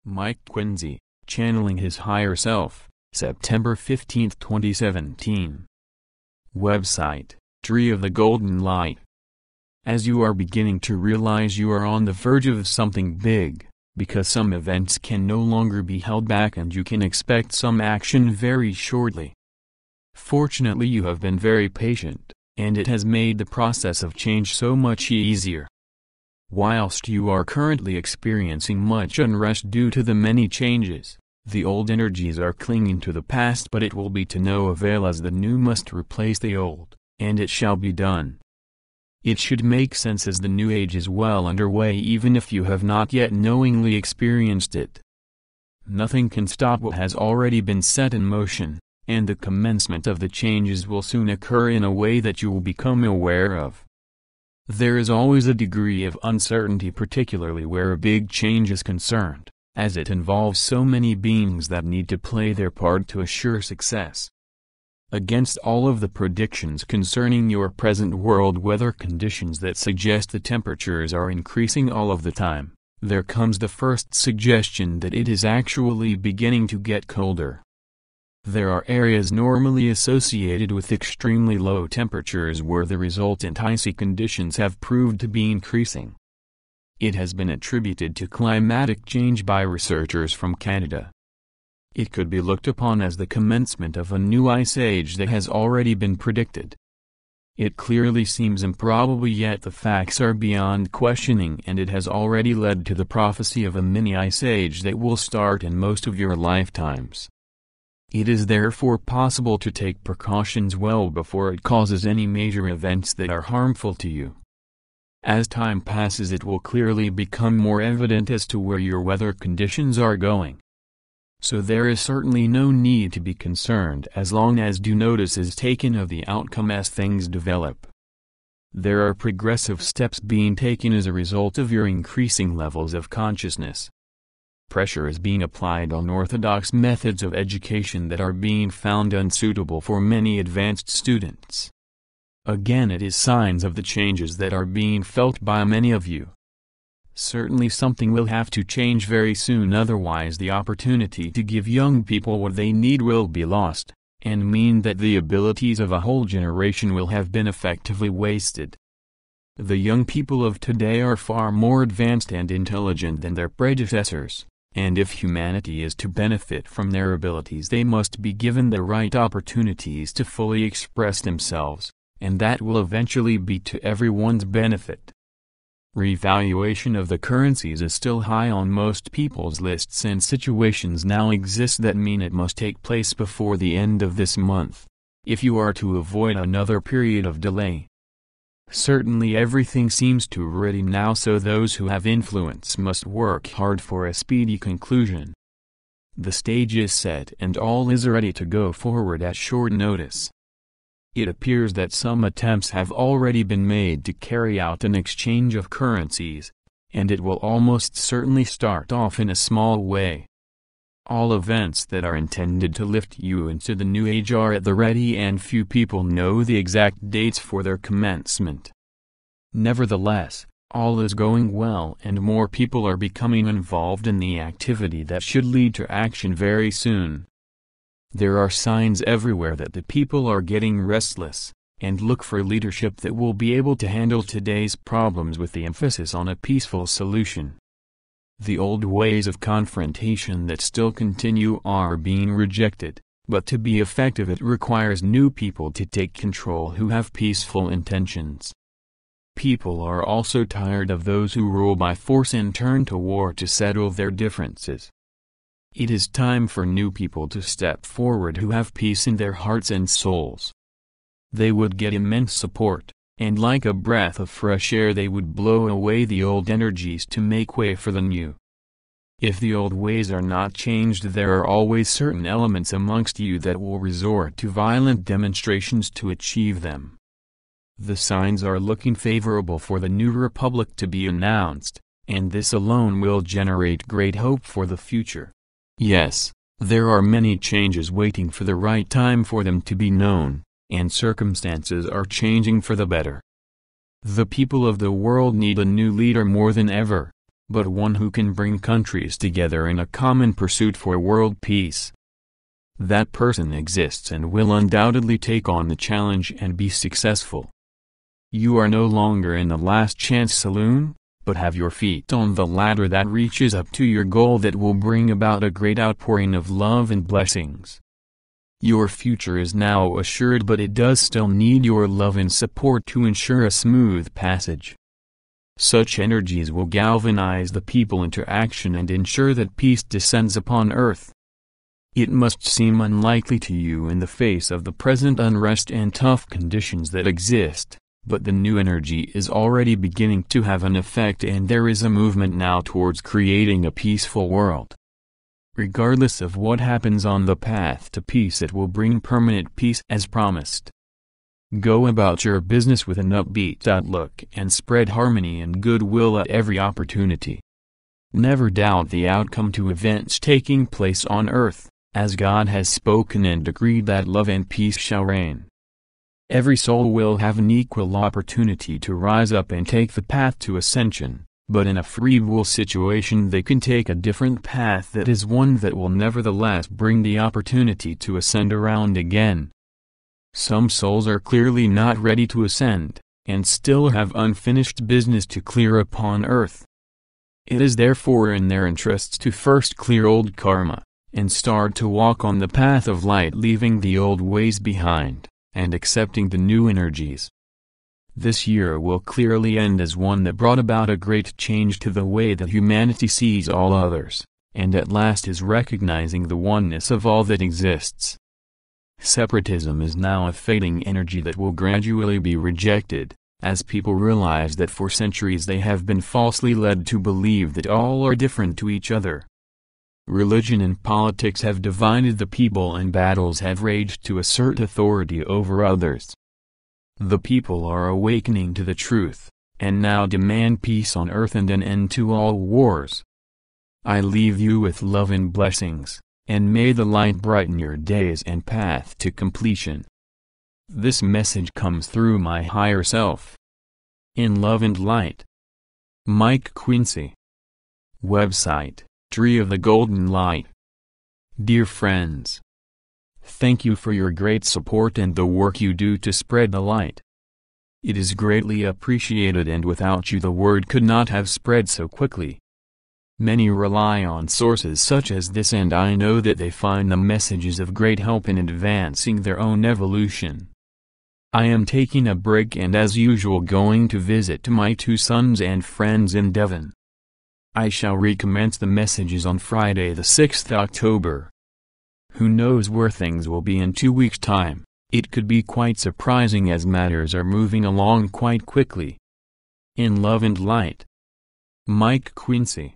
Mike Quinsey, Channeling His Higher Self, September 15, 2017. Website, Tree of the Golden Light. As you are beginning to realize you are on the verge of something big, because some events can no longer be held back and you can expect some action very shortly. Fortunately, you have been very patient, and it has made the process of change so much easier. Whilst you are currently experiencing much unrest due to the many changes, the old energies are clinging to the past, but it will be to no avail, as the new must replace the old, and it shall be done. It should make sense, as the new age is well underway even if you have not yet knowingly experienced it. Nothing can stop what has already been set in motion, and the commencement of the changes will soon occur in a way that you will become aware of. There is always a degree of uncertainty, particularly where a big change is concerned, as it involves so many beings that need to play their part to assure success. Against all of the predictions concerning your present world weather conditions that suggest the temperatures are increasing all of the time, there comes the first suggestion that it is actually beginning to get colder. There are areas normally associated with extremely low temperatures where the resultant icy conditions have proved to be increasing. It has been attributed to climatic change by researchers from Canada. It could be looked upon as the commencement of a new ice age that has already been predicted. It clearly seems improbable, yet the facts are beyond questioning, and it has already led to the prophecy of a mini ice age that will start in most of your lifetimes. It is therefore possible to take precautions well before it causes any major events that are harmful to you. As time passes, it will clearly become more evident as to where your weather conditions are going. So there is certainly no need to be concerned as long as due notice is taken of the outcome as things develop. There are progressive steps being taken as a result of your increasing levels of consciousness. Pressure is being applied on orthodox methods of education that are being found unsuitable for many advanced students. Again, it is signs of the changes that are being felt by many of you. Certainly something will have to change very soon, otherwise the opportunity to give young people what they need will be lost, and mean that the abilities of a whole generation will have been effectively wasted. The young people of today are far more advanced and intelligent than their predecessors, and if humanity is to benefit from their abilities, they must be given the right opportunities to fully express themselves, and that will eventually be to everyone's benefit. Revaluation of the currencies is still high on most people's lists, and situations now exist that mean it must take place before the end of this month, if you are to avoid another period of delay. Certainly everything seems to be ready now, so those who have influence must work hard for a speedy conclusion. The stage is set and all is ready to go forward at short notice. It appears that some attempts have already been made to carry out an exchange of currencies, and it will almost certainly start off in a small way. All events that are intended to lift you into the new age are at the ready, and few people know the exact dates for their commencement. Nevertheless, all is going well, and more people are becoming involved in the activity that should lead to action very soon. There are signs everywhere that the people are getting restless, and look for leadership that will be able to handle today's problems with the emphasis on a peaceful solution. The old ways of confrontation that still continue are being rejected, but to be effective it requires new people to take control who have peaceful intentions. People are also tired of those who rule by force and turn to war to settle their differences. It is time for new people to step forward who have peace in their hearts and souls. They would get immense support, and like a breath of fresh air they would blow away the old energies to make way for the new. If the old ways are not changed, there are always certain elements amongst you that will resort to violent demonstrations to achieve them. The signs are looking favorable for the new republic to be announced, and this alone will generate great hope for the future. Yes, there are many changes waiting for the right time for them to be known, and circumstances are changing for the better. The people of the world need a new leader more than ever, but one who can bring countries together in a common pursuit for world peace. That person exists and will undoubtedly take on the challenge and be successful. You are no longer in the last chance saloon, but have your feet on the ladder that reaches up to your goal that will bring about a great outpouring of love and blessings. Your future is now assured, but it does still need your love and support to ensure a smooth passage. Such energies will galvanize the people into action and ensure that peace descends upon earth. It must seem unlikely to you in the face of the present unrest and tough conditions that exist, but the new energy is already beginning to have an effect, and there is a movement now towards creating a peaceful world. Regardless of what happens on the path to peace, it will bring permanent peace as promised. Go about your business with an upbeat outlook and spread harmony and goodwill at every opportunity. Never doubt the outcome to events taking place on earth, as God has spoken and decreed that love and peace shall reign. Every soul will have an equal opportunity to rise up and take the path to ascension, but in a free will situation they can take a different path that is one that will nevertheless bring the opportunity to ascend around again. Some souls are clearly not ready to ascend, and still have unfinished business to clear upon earth. It is therefore in their interests to first clear old karma, and start to walk on the path of light, leaving the old ways behind, and accepting the new energies. This year will clearly end as one that brought about a great change to the way that humanity sees all others, and at last is recognizing the oneness of all that exists. Separatism is now a fading energy that will gradually be rejected, as people realize that for centuries they have been falsely led to believe that all are different to each other. Religion and politics have divided the people, and battles have raged to assert authority over others. The people are awakening to the truth, and now demand peace on earth and an end to all wars. I leave you with love and blessings, and may the light brighten your days and path to completion. This message comes through my higher self. In love and light. Mike Quinsey. Website, Tree of the Golden Light. Dear friends, thank you for your great support and the work you do to spread the light. It is greatly appreciated, and without you the word could not have spread so quickly. Many rely on sources such as this, and I know that they find the messages of great help in advancing their own evolution. I am taking a break and as usual going to visit my 2 sons and friends in Devon. I shall recommence the messages on Friday the 6th October. Who knows where things will be in 2 weeks' time? It could be quite surprising as matters are moving along quite quickly. In love and light. Mike Quinsey.